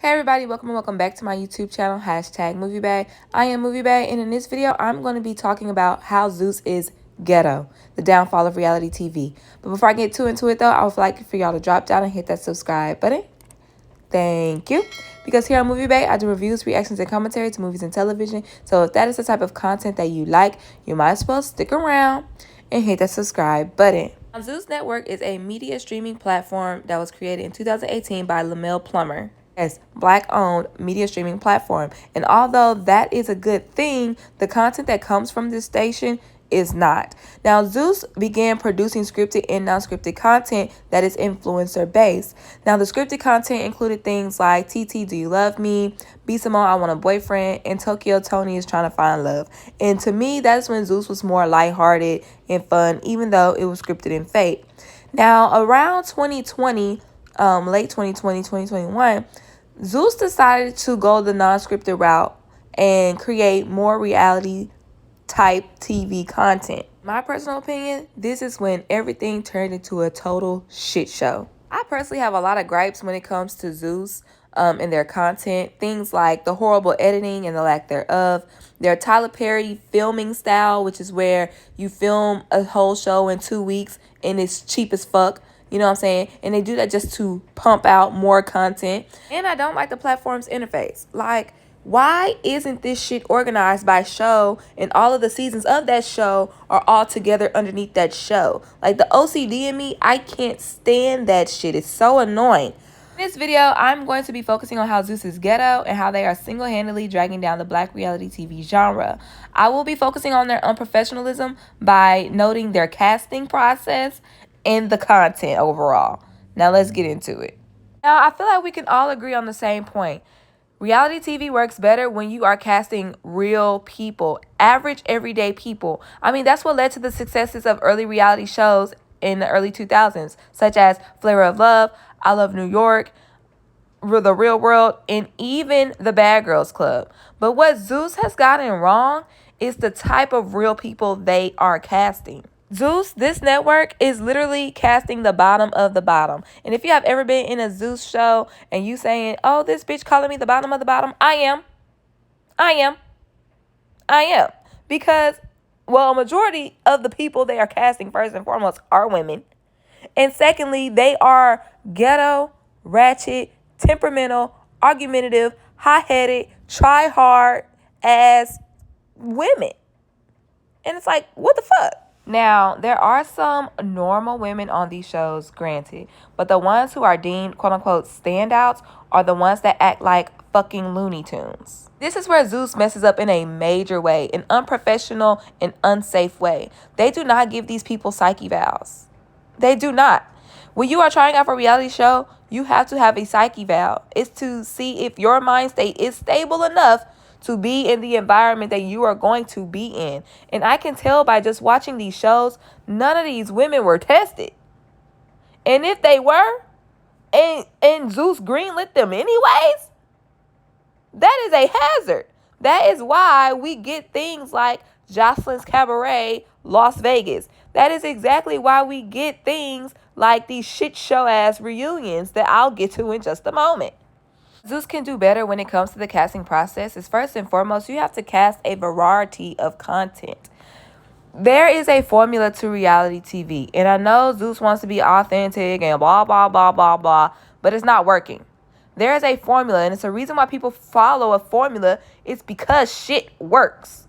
Hey everybody, welcome and welcome back to my YouTube channel, #MovieBag. I am MovieBag, and in this video, I'm going to be talking about how Zeus is ghetto, the downfall of reality TV. But before I get too into it though, I would like for y'all to drop down and hit that subscribe button. Thank you. Because here on MovieBag, I do reviews, reactions, and commentary to movies and television. So if that is the type of content that you like, you might as well stick around and hit that subscribe button. Zeus Network is a media streaming platform that was created in 2018 by Lamel Plummer. Yes, Black-owned media streaming platform. And although that is a good thing, the content that comes from this station is not. Now, Zeus began producing scripted and non-scripted content that is influencer-based. Now, the scripted content included things like TT, Do You Love Me?, Be Simone, I Want a Boyfriend, and Tokyo Tony is Trying to Find Love. And to me, that's when Zeus was more lighthearted and fun, even though it was scripted and fake. Now, around 2020, late 2020, 2021, Zeus decided to go the non-scripted route and create more reality type TV content. My personal opinion, this is when everything turned into a total shit show. I personally have a lot of gripes when it comes to Zeus and their content. Things like the horrible editing and the lack thereof. Their Tyler Perry filming style, which is where you film a whole show in 2 weeks and it's cheap as fuck. You know what I'm saying? And they do that just to pump out more content. And I don't like the platform's interface. Like, why isn't this shit organized by show and all of the seasons of that show are all together underneath that show? Like, the OCD in me, I can't stand that shit. It's so annoying. In this video, I'm going to be focusing on how Zeus is ghetto and how they are single-handedly dragging down the Black reality TV genre. I will be focusing on their unprofessionalism by noting their casting process and the content overall. Now let's get into it. Now, I feel like we can all agree on the same point. Reality TV works better when you are casting real people, average, everyday people. I mean, that's what led to the successes of early reality shows in the early 2000s, such as Flavor of Love, I Love New York, The Real World, and even The Bad Girls Club. But what Zeus has gotten wrong is the type of real people they are casting. Zeus, this network, is literally casting the bottom of the bottom. And if you have ever been in a Zeus show and you saying, oh, this bitch calling me the bottom of the bottom, I am. Because, well, a majority of the people they are casting, first and foremost, are women. And secondly, they are ghetto, ratchet, temperamental, argumentative, hot-headed, try-hard ass women. And it's like, what the fuck? Now, there are some normal women on these shows, granted, but the ones who are deemed quote-unquote standouts are the ones that act like fucking Looney Tunes. This is where Zeus messes up in a major way, an unprofessional and unsafe way. They do not give these people psyche valves. They do not. When you are trying out for a reality show, you have to have a psyche valve. It's to see if your mind state is stable enough to be in the environment that you are going to be in. And I can tell by just watching these shows, none of these women were tested. And if they were, and Zeus greenlit them anyways, that is a hazard. That is why we get things like Jocelyn's Cabaret, Las Vegas. That is exactly why we get things like these shit show ass reunions that I'll get to in just a moment. Zeus can do better when it comes to the casting process. Is first and foremost, you have to cast a variety of content. There is a formula to reality TV. And I know Zeus wants to be authentic and blah, blah, blah, blah, blah, but it's not working. There is a formula, and it's a reason why people follow a formula. It's because shit works.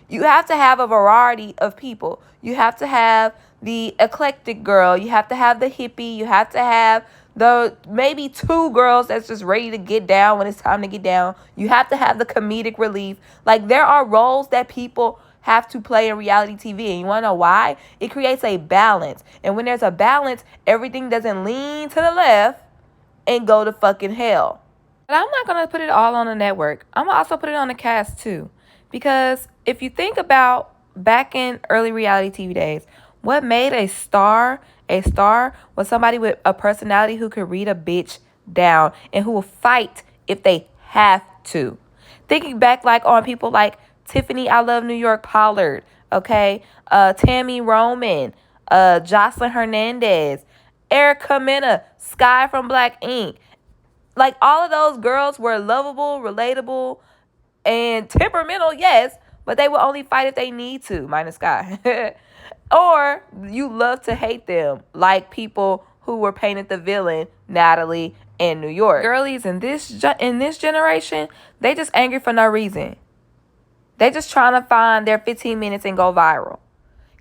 You have to have a variety of people. You have to have the eclectic girl. You have to have the hippie. You have to have the maybe two girls that's just ready to get down when it's time to get down. You have to have the comedic relief. Like, there are roles that people have to play in reality TV. And you want to know why? It creates a balance. And when there's a balance, everything doesn't lean to the left and go to fucking hell. But I'm not going to put it all on the network. I'm going to also put it on the cast too. Because if you think about back in early reality TV days, what made a star was somebody with a personality who could read a bitch down and who will fight if they have to. Thinking back like on people like Tiffany, I Love New York Pollard, okay? Tammy Roman, Jocelyn Hernandez, Erica Mena, Sky from Black Ink. Like, all of those girls were lovable, relatable, and temperamental, yes, but they will only fight if they need to, minus Sky. Or you love to hate them, like people who were painted the villain, Natalie and New York. Girlies in this generation, they just angry for no reason. They just trying to find their 15 minutes and go viral.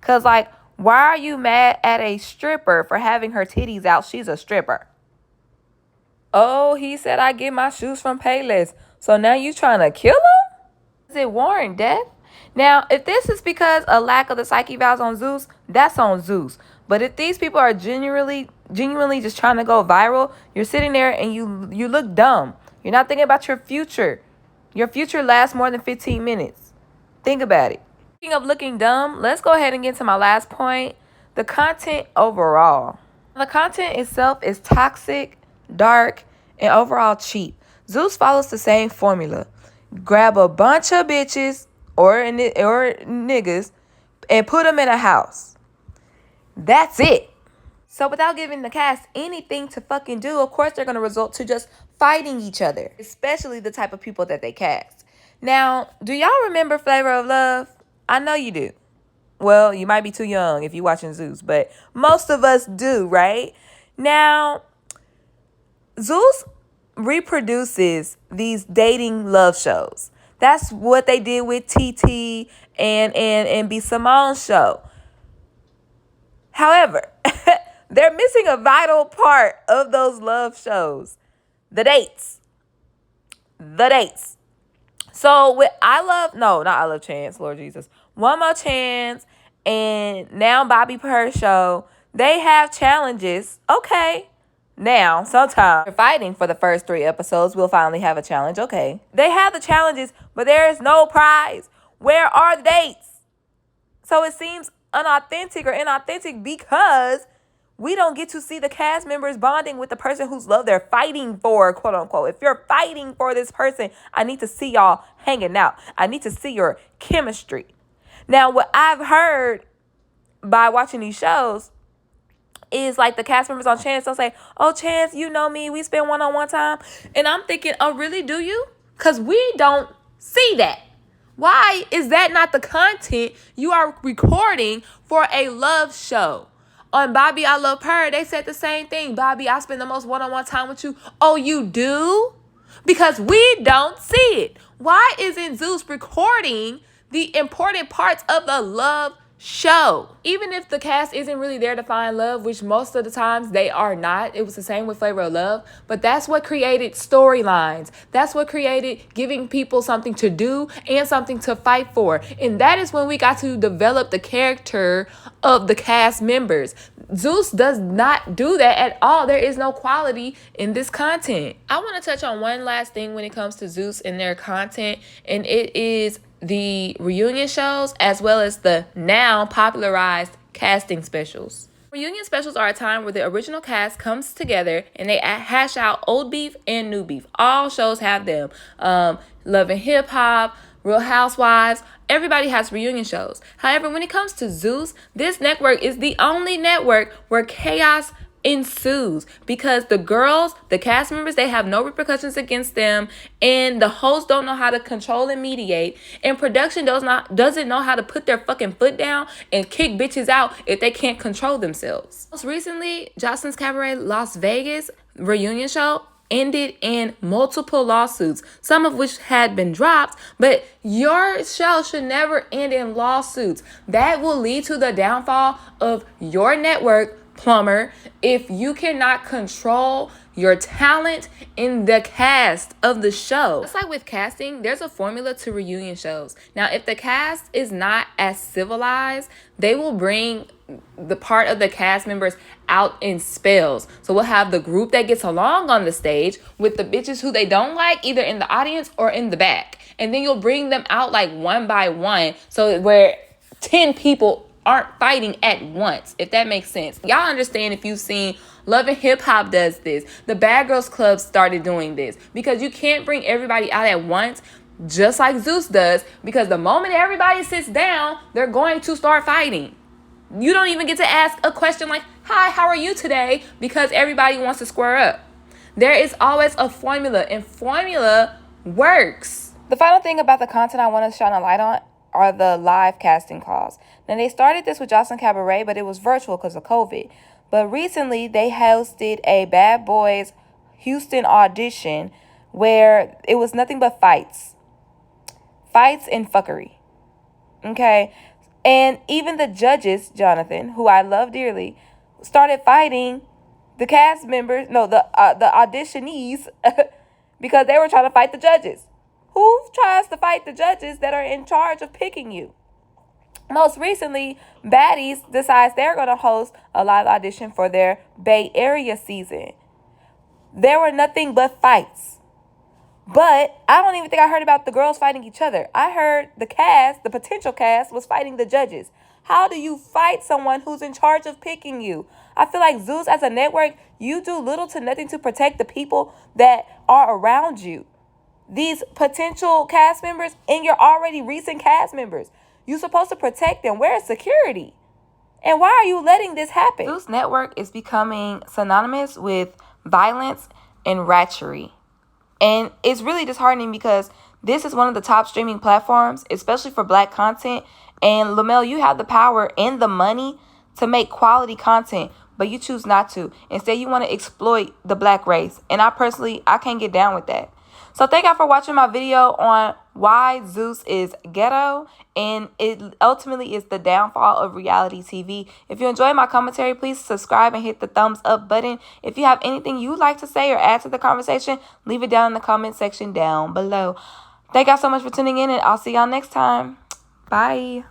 Cause like, why are you mad at a stripper for having her titties out? She's a stripper. Oh, he said I get my shoes from Payless. So now you trying to kill him? Is it warrant death? Now, if this is because a lack of the psyche vows on Zeus, that's on Zeus. But if these people are genuinely just trying to go viral, you're sitting there and you look dumb. You're not thinking about your future. Your future lasts more than 15 minutes. Think about it. Speaking of looking dumb, let's go ahead and get to my last point. The content overall. The content itself is toxic, dark, and overall cheap. Zeus follows the same formula. Grab a bunch of bitches or niggas and put them in a house. That's it. So without giving the cast anything to fucking do, of course they're going to result to just fighting each other, especially the type of people that they cast. Now, do y'all remember Flavor of Love? I know you do. Well, you might be too young if you're watching Zeus, but most of us do, right? Now, Zeus reproduces these dating love shows. That's what they did with TT and B. Simone's show. However, they're missing a vital part of those love shows. The dates. So with not I Love Chance, Lord Jesus. One More Chance and now Bobby Purr's show, they have challenges. Okay. Now, sometimes they're fighting for the first 3 episodes. We'll finally have a challenge. Okay. They have the challenges, but there is no prize. Where are the dates? So it seems unauthentic or inauthentic because we don't get to see the cast members bonding with the person whose love they're fighting for, quote unquote. If you're fighting for this person, I need to see y'all hanging out. I need to see your chemistry. Now, what I've heard by watching these shows is like the cast members on Chance, they'll say, oh, Chance, you know me, we spend one-on-one time. And I'm thinking, oh, really, do you? Because we don't see that. Why is that not the content you are recording for a love show? On Bobby, I Love Her, they said the same thing. Bobby, I spend the most one-on-one time with you. Oh, you do? Because we don't see it. Why isn't Zeus recording the important parts of the love show? Even if the cast isn't really there to find love, which most of the times they are not. It was the same with Flavor of Love. But that's what created storylines. That's what created giving people something to do and something to fight for. And that is when we got to develop the character of the cast members. Zeus does not do that at all. There is no quality in this content. I want to touch on one last thing when it comes to Zeus and their content, and it is the reunion shows as well as the now popularized casting specials. Reunion specials are a time where the original cast comes together and they hash out old beef and new beef. All shows have them. Love and Hip Hop, Real Housewives, everybody has reunion shows. However, when it comes to Zeus, this network is the only network where chaos ensues because the girls, the cast members, they have no repercussions against them, and the hosts don't know how to control and mediate, and production doesn't know how to put their fucking foot down and kick bitches out if they can't control themselves. Most recently, Jocelyn's Cabaret Las Vegas reunion show ended in multiple lawsuits, some of which had been dropped, but your show should never end in lawsuits. That will lead to the downfall of your network, Plumber, if you cannot control your talent in the cast of the show. Just like with casting, there's a formula to reunion shows. Now, if the cast is not as civilized, they will bring the part of the cast members out in spells. So we'll have the group that gets along on the stage with the bitches who they don't like, either in the audience or in the back. And then you'll bring them out like one by one, so where 10 people aren't fighting at once, if that makes sense. Y'all understand if you've seen Love and Hip Hop does this. The Bad Girls Club started doing this because you can't bring everybody out at once, just like Zeus does, because the moment everybody sits down, they're going to start fighting. You don't even get to ask a question like, hi, how are you today? Because everybody wants to square up. There is always a formula, and formula works. The final thing about the content I want to shine a light on are the live casting calls. Now, they started this with Jocelyn Cabaret, but it was virtual because of COVID. But recently, they hosted a Bad Boys Houston audition where it was nothing but fights and fuckery. Okay? And even the judges, Jonathan, who I love dearly, started fighting the cast members, the auditionees, because they were trying to fight the judges. Who tries to fight the judges that are in charge of picking you? Most recently, Baddies decides they're going to host a live audition for their Bay Area season. There were nothing but fights. But I don't even think I heard about the girls fighting each other. I heard the potential cast, was fighting the judges. How do you fight someone who's in charge of picking you? I feel like Zeus, as a network, you do little to nothing to protect the people that are around you. These potential cast members and your already recent cast members. You're supposed to protect them. Where is security? And why are you letting this happen? Zeus Network is becoming synonymous with violence and ratchery. And it's really disheartening because this is one of the top streaming platforms, especially for Black content. And Lamel, you have the power and the money to make quality content, but you choose not to. Instead, you want to exploit the Black race. And I can't get down with that. So thank y'all for watching my video on why Zeus is ghetto, and it ultimately is the downfall of reality TV. If you enjoyed my commentary, please subscribe and hit the thumbs up button. If you have anything you'd like to say or add to the conversation, leave it down in the comment section down below. Thank y'all so much for tuning in, and I'll see y'all next time. Bye.